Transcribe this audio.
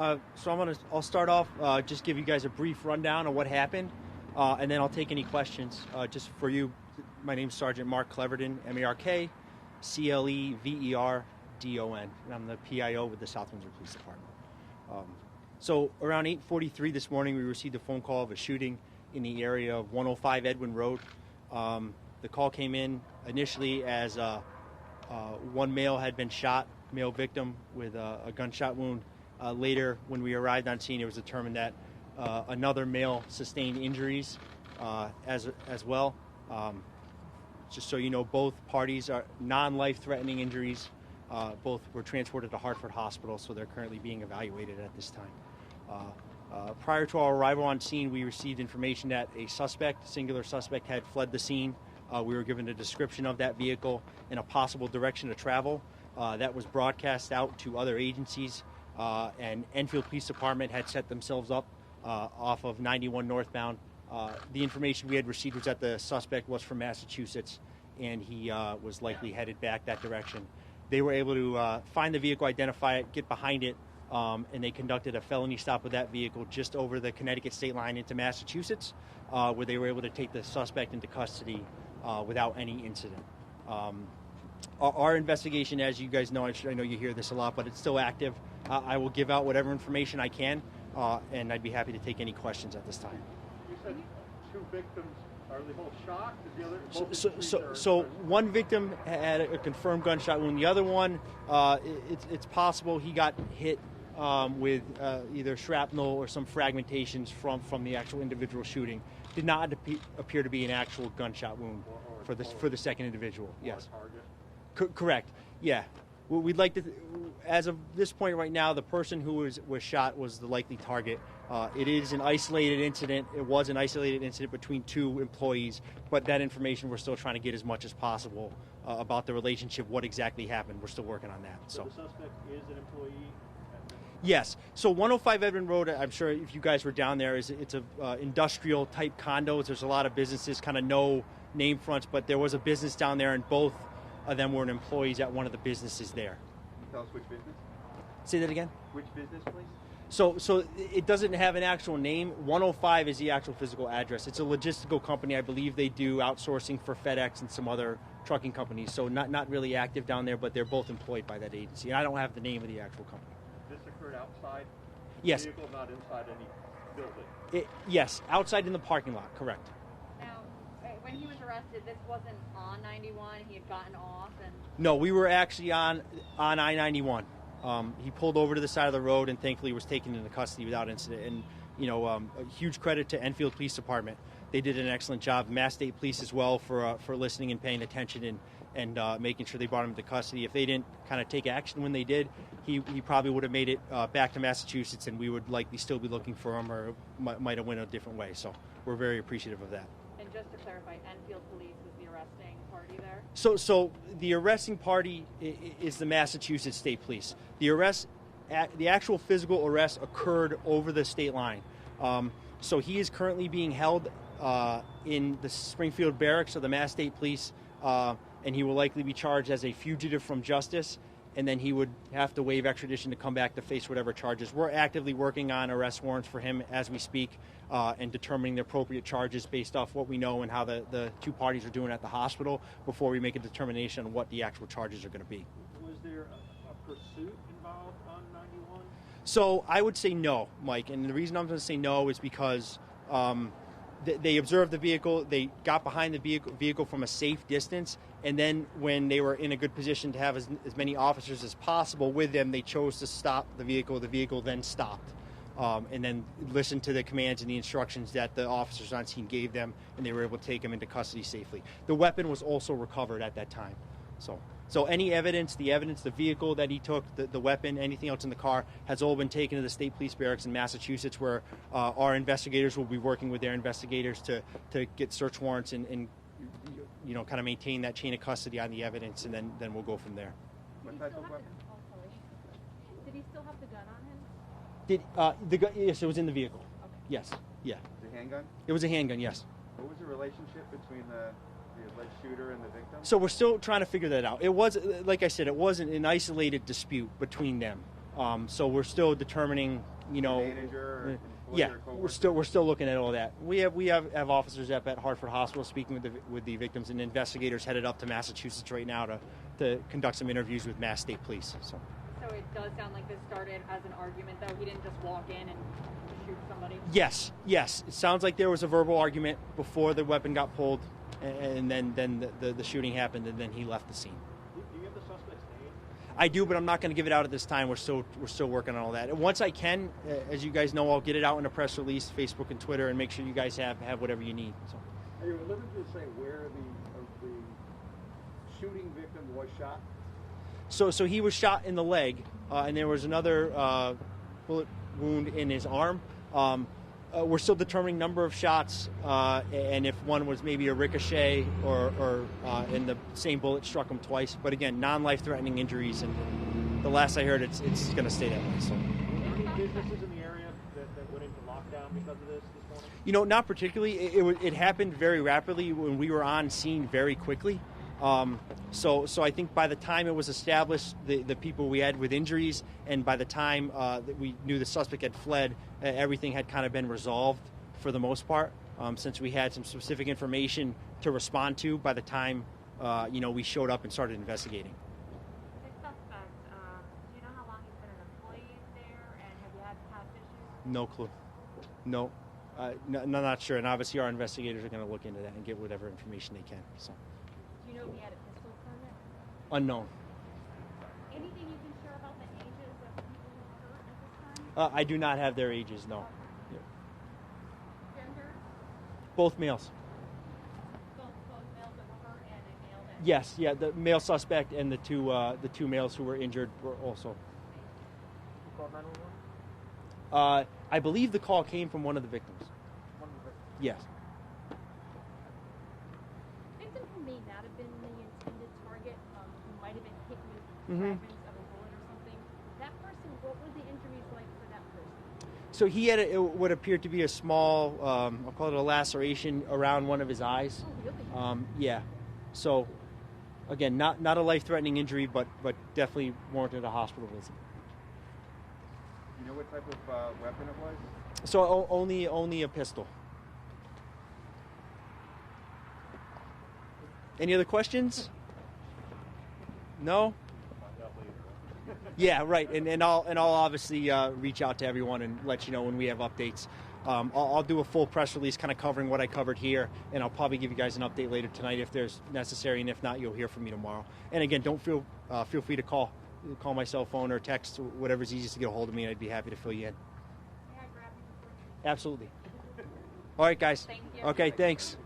I'll start off, just give you guys a brief rundown of what happened, and then I'll take any questions. Just for you, my name's Sergeant Mark Cleverdon, M-A-R-K-C-L-E-V-E-R-D-O-N, and I'm the PIO with the South Windsor Police Department. So around 8:43 this morning, we received a phone call of a shooting in the area of 105 Edwin Road. The call came in initially as one male had been shot, male victim with a gunshot wound. Later, when we arrived on scene, it was determined that another male sustained injuries as well. Just so you know, both parties are non-life-threatening injuries. Both were transported to Hartford Hospital, so they're currently being evaluated at this time. Prior to our arrival on scene, we received information that a singular suspect, had fled the scene. We were given a description of that vehicle and a possible direction of travel. That was broadcast out to other agencies, and Enfield Police Department had set themselves up off of 91 northbound. The information we had received was that the suspect was from Massachusetts, and he was likely headed back that direction. They were able to find the vehicle, identify it, get behind it, and they conducted a felony stop with that vehicle just over the Connecticut state line into Massachusetts, where they were able to take the suspect into custody without any incident. Our investigation, as you guys know, I know you hear this a lot, but it's still active. I will give out whatever information I can, and I'd be happy to take any questions at this time. You said two victims. Are they both shocked? Is the other, so one victim had a confirmed gunshot wound. The other one, it's possible he got hit with either shrapnel or some fragmentations from the actual individual shooting. Did not appear to be an actual gunshot wound for the second individual. Yes, correct. Yeah, we'd like to. As of this point right now, the person who was shot was the likely target. It is an isolated incident. It was an isolated incident between two employees, but that information we're still trying to get as much as possible about the relationship, what exactly happened. We're still working on that. So the suspect is an employee? Yes. So 105 Edwin Road, I'm sure if you guys were down there, it's a industrial type condos. There's a lot of businesses, kind of no name fronts, but there was a business down there, and both of them were employees at one of the businesses there. Can you tell us which business? Say that again? Which business, please? So it doesn't have an actual name. 105 is the actual physical address. It's a logistical company. I believe they do outsourcing for FedEx and some other trucking companies. So not really active down there, but they're both employed by that agency. And I don't have the name of the actual company. This occurred outside? Yes. The vehicle, not inside any building? Yes, outside in the parking lot, correct. Now, when he was arrested, this wasn't on 91? He had gotten off? No, we were actually on I-91. He pulled over to the side of the road and thankfully was taken into custody without incident. And, a huge credit to Enfield Police Department. They did an excellent job. Mass State Police as well for listening and paying attention and making sure they brought him into custody. If they didn't kind of take action when they did, he probably would have made it back to Massachusetts, and we would likely still be looking for him, or might have went a different way. So we're very appreciative of that. And just to clarify, Enfield Police was the arresting party there? So the arresting party is the Massachusetts State Police. The actual physical arrest occurred over the state line. So he is currently being held in the Springfield Barracks of the Mass State Police, and he will likely be charged as a fugitive from justice, and then he would have to waive extradition to come back to face whatever charges. We're actively working on arrest warrants for him as we speak, and determining the appropriate charges based off what we know and how the two parties are doing at the hospital before we make a determination on what the actual charges are going to be. Was there a pursuit involved on 91? So I would say no, Mike, and the reason I'm going to say no is because they observed the vehicle, they got behind the vehicle from a safe distance, and then when they were in a good position to have as many officers as possible with them, they chose to stop the vehicle. The vehicle then stopped, and then listened to the commands and the instructions that the officers on scene gave them, and they were able to take him into custody safely. The weapon was also recovered at that time. So any evidence, the vehicle that he took, the weapon, anything else in the car, has all been taken to the State Police Barracks in Massachusetts, where our investigators will be working with their investigators to get search warrants and kind of maintain that chain of custody on the evidence, and then we'll go from there. What type of weapon? Did he still have the gun on him? The gun? Yes, it was in the vehicle. Okay. Yes. Yeah. The handgun? It was a handgun. Yes. What was the relationship between the alleged shooter and the victim? So we're still trying to figure that out. It was, like I said, it wasn't an isolated dispute between them. So we're still determining, you know, Manager, yeah, we're still looking at all that. We have officers up at Hartford Hospital speaking with the victims, and investigators headed up to Massachusetts right now to conduct some interviews with Mass State Police. So it does sound like this started as an argument, though. He didn't just walk in and shoot somebody. Yes. It sounds like there was a verbal argument before the weapon got pulled, and then the shooting happened, and then he left the scene. Do you have the suspect's name? I do, but I'm not going to give it out at this time. We're still working on all that. And once I can, as you guys know, I'll get it out in a press release, Facebook and Twitter, and make sure you guys have whatever you need. So. Are you limited to say where the shooting victim was shot? So he was shot in the leg, and there was another bullet wound in his arm. We're still determining number of shots, and if one was maybe a ricochet or and the same bullet struck him twice. But again, non-life-threatening injuries, and the last I heard, it's going to stay that way. So. Are there any businesses in the area that went into lockdown because of this morning? You know, not particularly. It happened very rapidly when we were on scene very quickly. So I think by the time it was established, the people we had with injuries, and by the time that we knew the suspect had fled, everything had kind of been resolved for the most part, since we had some specific information to respond to by the time we showed up and started investigating. The suspect, do you know how long he's been an employee there, and have you had past issues? No clue. No. Not sure. And obviously our investigators are going to look into that and get whatever information they can. So. Do you know if he had a pistol permit? Unknown. Anything you can share about the ages of the people who were hurt at this time? I do not have their ages, no. Gender? Both males. Both males that were hurt and a male that... Yes, yeah, the male suspect and the two males who were injured were also. You called 911? I believe the call came from one of the victims. One of the victims? Yes. Victim who may not have been the intended target, who might have been hit with Mm-hmm. fragments of a bullet or something. That person, what were the injuries like for that person? So he had what appeared to be a small, I'll call it a laceration around one of his eyes. Oh, really? Yeah. So, again, not a life-threatening injury, but definitely warranted a hospital visit. You know what type of weapon it was? So only a pistol. Any other questions? No? Yeah, right. And I'll obviously reach out to everyone and let you know when we have updates. I'll do a full press release kind of covering what I covered here, and I'll probably give you guys an update later tonight if there's necessary, and if not, you'll hear from me tomorrow. And again, don't feel free to call my cell phone or text, whatever's easiest to get a hold of me, and I'd be happy to fill you in. May I grab you? Absolutely. All right, guys. Thank you. Okay, thanks.